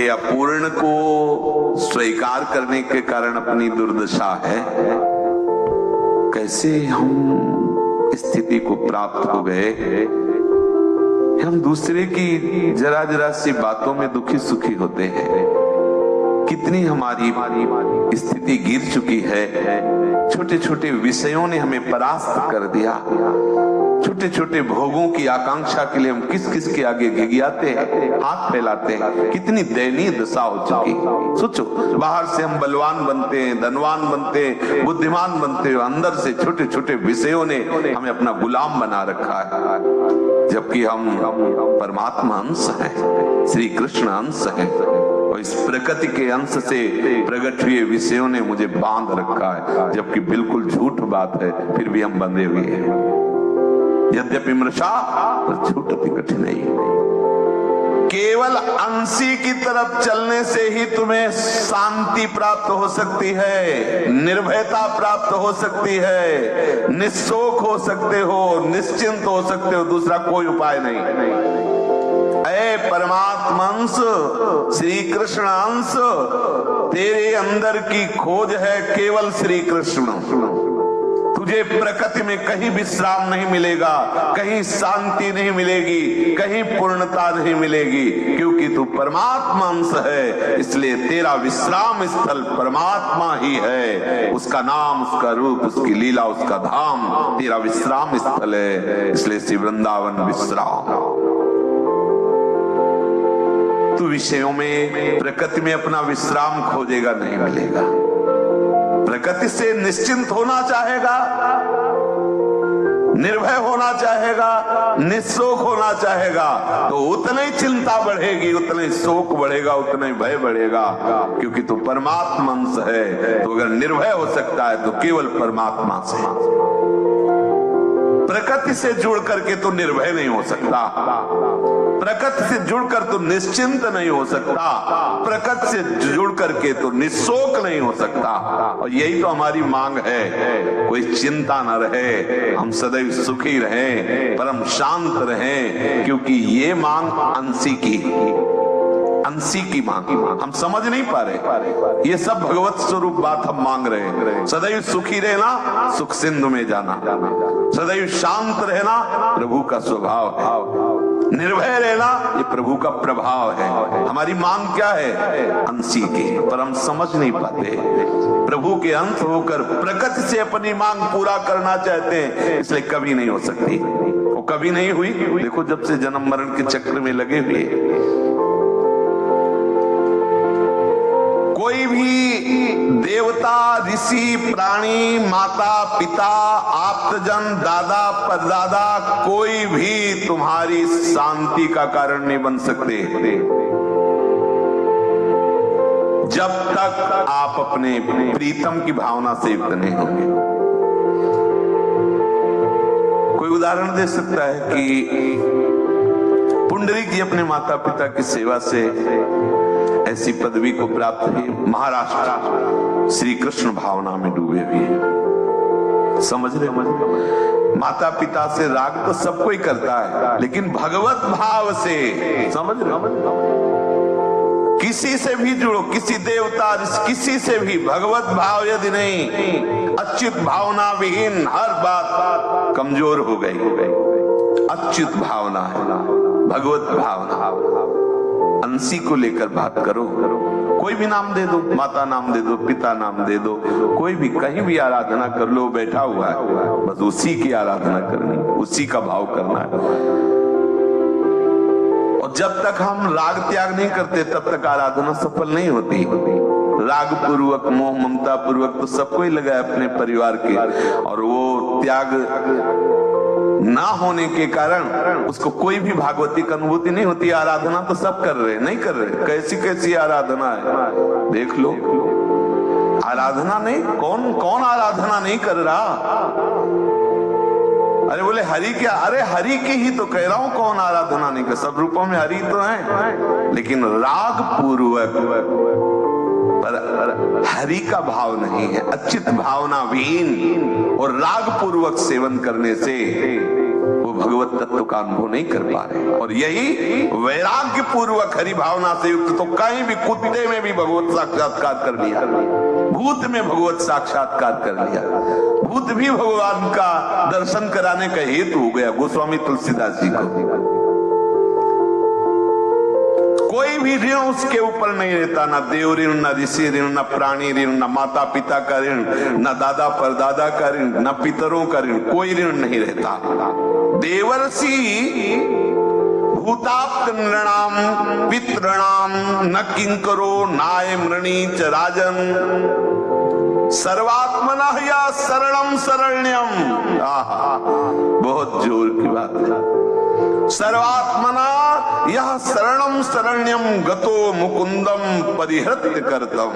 ये अपूर्ण को स्वीकार करने के कारण अपनी दुर्दशा है। कैसे हम स्थिति को प्राप्त हो गए, हम दूसरे की जरा जरा सी बातों में दुखी सुखी होते हैं। कितनी हमारी स्थिति गिर चुकी है, छोटे छोटे विषयों ने हमें परास्त कर दिया। छोटे छोटे भोगों की आकांक्षा के लिए हम किस किस के आगे घिघियाते हैं, हाथ फैलाते हैं। कितनी दयनीय दशा हो चुकी। सोचो, बाहर से हम बलवान बनते हैं, धनवान बनते हैं, बुद्धिमान बनते हैं, अंदर से छोटे छोटे विषयों ने हमें अपना गुलाम बना रखा है, जबकि हम परमात्मा अंश हैं, श्री कृष्ण अंश हैं। और इस प्रकृति के अंश से प्रकट हुए विषयों ने मुझे बांध रखा है, जबकि बिल्कुल झूठ बात है, फिर भी हम बंधे हुए हैं। यद्यपि मृषा पर छूटती कठिनाई। केवल अंशी की तरफ चलने से ही तुम्हें शांति प्राप्त हो सकती है, निर्भयता प्राप्त हो सकती है, निःशोक हो सकते हो, निश्चिंत हो सकते हो। दूसरा कोई उपाय नहीं। ऐ परमात्मा अंश, श्री कृष्ण अंश, तेरे अंदर की खोज है केवल श्री कृष्ण। तुझे प्रकृति में कहीं विश्राम नहीं मिलेगा, कहीं शांति नहीं मिलेगी, कहीं पूर्णता नहीं मिलेगी, क्योंकि तू परमात्मा अंश है। इसलिए तेरा विश्राम स्थल परमात्मा ही है। उसका नाम, उसका रूप, उसकी लीला, उसका धाम तेरा विश्राम स्थल है। इसलिए श्री वृंदावन विश्राम। तू विषयों में, प्रकृति में अपना विश्राम खोजेगा, नहीं मिलेगा। प्रकृति से निश्चिंत होना चाहेगा, निर्भय होना चाहेगा, निःशोक होना चाहेगा, तो उतना ही चिंता बढ़ेगी, उतना ही शोक बढ़ेगा, उतना ही भय बढ़ेगा, क्योंकि तू परमात्मा अंश है। तो अगर निर्भय हो सकता है तो केवल परमात्मा से। प्रकृति से जुड़ करके तो निर्भय नहीं हो सकता, प्रकृति से जुड़कर तो निश्चिंत नहीं हो सकता, प्रकृति से जुड़ करके तो निःशोक नहीं हो सकता। और यही तो हमारी मांग है, कोई चिंता न रहे, हम सदैव सुखी रहें, परम शांत रहें, क्योंकि ये मांग अंशी की मांग हम समझ नहीं पा रहे। ये सब भगवत स्वरूप बात हम मांग रहे हैं। सदैव सुखी रहना, सुख सिंधु में जाना, सदैव शांत रहना प्रभु का स्वभाव है, निर्भय रहना ये प्रभु का प्रभाव है। हमारी मांग क्या है? अंशी की, पर हम समझ नहीं पाते। प्रभु के अंश होकर प्रकृति से अपनी मांग पूरा करना चाहते हैं, इसलिए कभी नहीं हो सकती। वो कभी नहीं हुई। देखो, जब से जन्म मरण के चक्र में लगे हुए, कोई भी देवता, ऋषि, प्राणी, माता, पिता, आप्तजन, दादा, परदादा, कोई भी तुम्हारी शांति का कारण नहीं बन सकते जब तक आप अपने प्रीतम की भावना से युक्त नहीं होंगे। कोई उदाहरण दे सकता है कि पुंडरीक जी अपने माता पिता की सेवा से ऐसी पदवी को प्राप्त हुई। महाराष्ट्र श्री कृष्ण भावना में डूबे हुए। समझ रहे? माता पिता से राग तो सब कोई करता है, लेकिन भगवत भाव से, समझ रहे? किसी से भी जुड़ो, किसी देवता, किसी से भी भगवत भाव यदि नहीं, अच्युत भावना विहीन हर बात कमजोर हो गई। अच्युत भावना है, भगवत भावना। अंशी को लेकर बात करो। कोई भी नाम दे दो, माता नाम दे दो, पिता नाम दे दो, कोई भी कहीं भी आराधना कर लो, बैठा हुआ है, बस उसी की आराधना करनी, उसी का भाव करना है। और जब तक हम राग त्याग नहीं करते तब तक आराधना सफल नहीं होती। राग पूर्वक, मोह ममता पूर्वक तो सबको ही लगा है अपने परिवार के, और वो त्याग ना होने के कारण उसको कोई भी भागवती की अनुभूति नहीं होती। आराधना तो सब कर रहे, नहीं कर रहे। कैसी कैसी आराधना है, देख लो। आराधना नहीं, कौन आराधना नहीं कर रहा? अरे बोले हरि क्या? अरे हरि की ही तो कह रहा हूं, कौन आराधना नहीं कर? सब रूपों में हरि तो है, लेकिन राग पूर्वक, पर हरि का भाव नहीं है। अच्युत भावना विहीन और राग पूर्वक सेवन करने से वो भगवत तत्व का अनुभव नहीं कर पा रहे। और यही वैराग्य पूर्वक हरि भावना से युक्त तो कहीं भी कुत्ते में भी भगवत साक्षात्कार कर लिया, भूत में भगवत साक्षात्कार कर लिया, भूत भी भगवान का दर्शन कराने का हेतु हो गया गोस्वामी तुलसीदास जी को। कोई भी ऋण उसके ऊपर नहीं रहता, ना देव ऋण, ना ऋषि ऋण, ना प्राणी ऋण, ना माता पिता का ऋण, ना दादा परदादा का ऋण, ना पितरों का ऋण, कोई ऋण नहीं रहता। देवर्षि भूताप्त नृणाम पितृणाम न किंकरो नाय मृणी च राजन सर्वात्मना या शरणम शरण्यम। बहुत जोर की बात है। सर्वात्मना यह शरणम शरण्यम गतो मुकुंदम परिहृत्य करतम।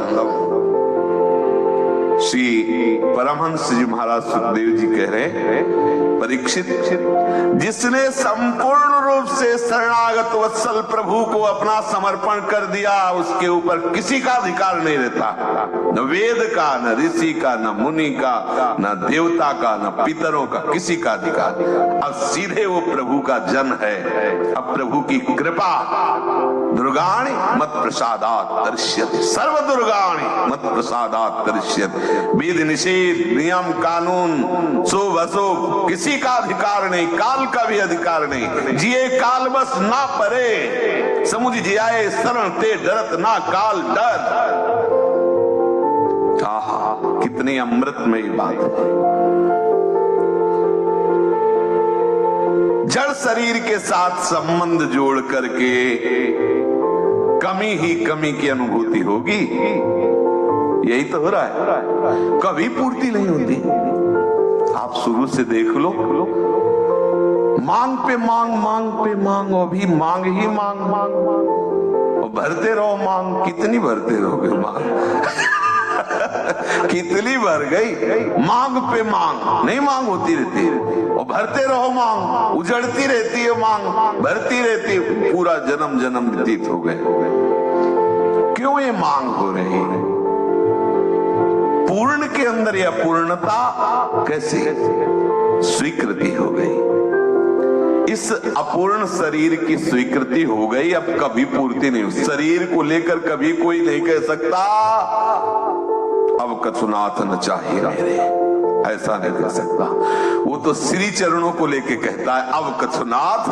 श्री परमहंस जी महाराज सुखदेव जी कह रहे हैं, परीक्षित, जिसने संपूर्ण रूप से शरणागत वत्सल प्रभु को अपना समर्पण कर दिया, उसके ऊपर किसी का अधिकार नहीं रहता, न वेद का, न ऋषि का, न मुनि का, न देवता का, न पितरों का, किसी का अधिकार। अब सीधे वो प्रभु का जन है। अब प्रभु की कृपा, दुर्गाणि मत प्रसादात् तरिष्यति, सर्व दुर्गाणि मत प्रसादात् तरिष्यति। वेद निषेध, नियम कानून, शुभ अशुभ किसी का अधिकार नहीं, काल का भी अधिकार नहीं। जिए काल बस ना परे, समुझ जियाए शरण ते डरत ना काल डर। आहा, कितनी अमृतमयी बात है। जड़ शरीर के साथ संबंध जोड़ करके कमी ही कमी की अनुभूति होगी। यही तो हो रहा है, कभी पूर्ति नहीं होती। आप शुरू से देख लो, मांग पे मांग, मांग पे मांग, अभी मांग ही मांग, मांग मांग, और भरते रहो मांग। कितनी भरते रहोगे मांग? कितनी भर गई? मांग पे मांग, नहीं मांग होती रहती, और भरते रहो मांग, उजड़ती रहती है मांग, भरती रहती है। पूरा जन्म जन्म व्यतीत हो गए। क्यों ये मांग हो रही है? पूर्ण के अंदर यह पूर्णता कैसी स्वीकृति हो गई। इस अपूर्ण शरीर की स्वीकृति हो गई, अब कभी पूर्ति नहीं हुई। शरीर को लेकर कभी कोई नहीं कह सकता अब कछुनाथ न चाहिए मेरे, ऐसा नहीं कह सकता। वो तो श्री चरणों को लेके कहता है अब कछुनाथ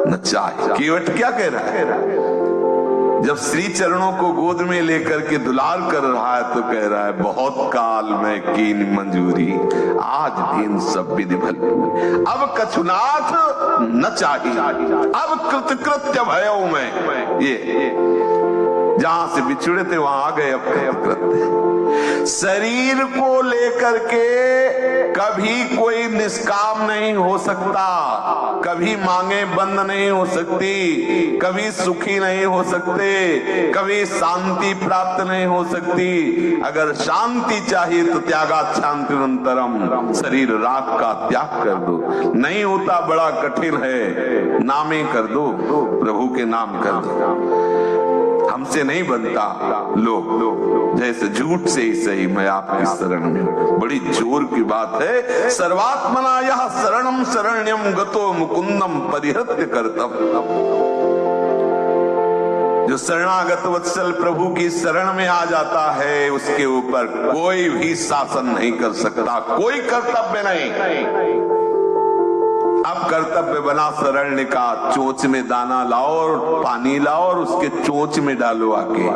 न चाहिए। केवट क्या कह रहा है? जब श्री चरणों को गोद में लेकर के दुलार कर रहा है तो कह रहा है बहुत काल में कीन मंजूरी, आज दिन सब विधि भरपूर। अब कछुनाथ न चाहिए, अब कृतकृत्य भयो में। ये जहां से बिछड़े थे वहां आ गए अब कृतकृत्य। शरीर को लेकर के कभी कोई निष्काम नहीं हो सकता, कभी मांगे बंद नहीं हो सकती, कभी सुखी नहीं हो सकते, कभी शांति प्राप्त नहीं हो सकती। अगर शांति चाहिए तो त्यागात् शांतिरंतरम, शरीर राग का त्याग कर दो। नहीं होता, बड़ा कठिन है, नामे कर दो, प्रभु के नाम कर दो। हमसे नहीं बनता, लो जैसे झूठ से ही सही मैं आपकी शरण में। बड़ी जोर की बात है। सर्वात्मना यह शरणम शरण्यम गतो मुकुंदम परिहृत्य करतम। जो शरणागत वत्सल प्रभु की शरण में आ जाता है, उसके ऊपर कोई भी शासन नहीं कर सकता, कोई कर्तव्य नहीं। अब कर्तव्य बना शरण्य का, चोंच में दाना लाओ और पानी लाओ और उसके चोंच में डालो आके।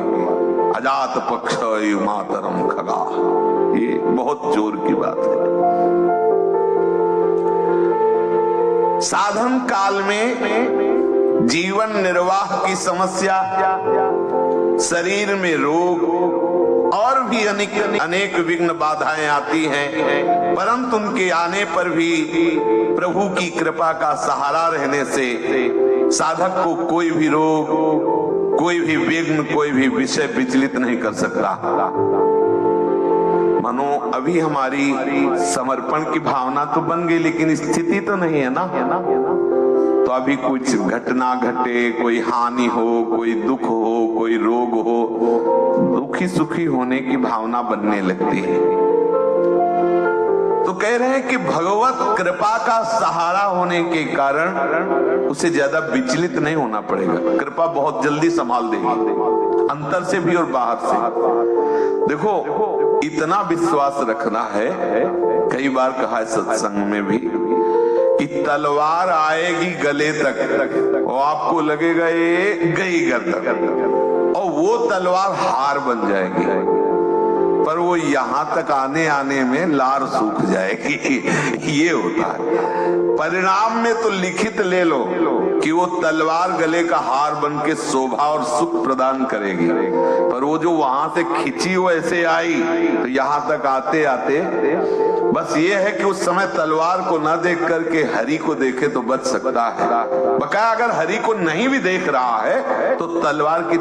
अजात पक्ष मातरम खगा, ये बहुत जोर की बात है। साधन काल में जीवन निर्वाह की समस्या, शरीर में रोग और भी अनेक विघ्न बाधाएं आती हैं, परंतु उनके आने पर भी प्रभु की कृपा का सहारा रहने से साधक को कोई भी रोग, कोई भी विघ्न, कोई भी विषय विचलित नहीं कर सकता। मानो अभी हमारी समर्पण की भावना तो बन गई, लेकिन स्थिति तो नहीं है ना। तो अभी कुछ घटना घटे, कोई हानि हो, कोई दुख हो, कोई रोग हो, दुखी सुखी होने की भावना बनने लगती है। तो कह रहे हैं कि भगवत कृपा का सहारा होने के कारण उसे ज्यादा विचलित नहीं होना पड़ेगा। कृपा बहुत जल्दी संभाल देगी, अंतर से भी और बाहर से। देखो, इतना विश्वास रखना है, कई बार कहा है सत्संग में भी कि तलवार आएगी गले तक और आपको लगेगा ये गई गर्दन, और वो तलवार हार बन जाएगी, पर वो यहां तक आने आने में लार सूख जाएगी। ये होता है। परिणाम में तो लिखित ले लो कि वो तलवार गले का हार बन के शोभा और सुख प्रदान करेगी, पर वो जो वहां से खिंची वो ऐसे आई तो यहां तक आते आते बस ये है कि उस समय तलवार को न देख करके हरि को देखे तो बच सकता है। बकाया अगर हरि को नहीं भी देख रहा है तो तलवार की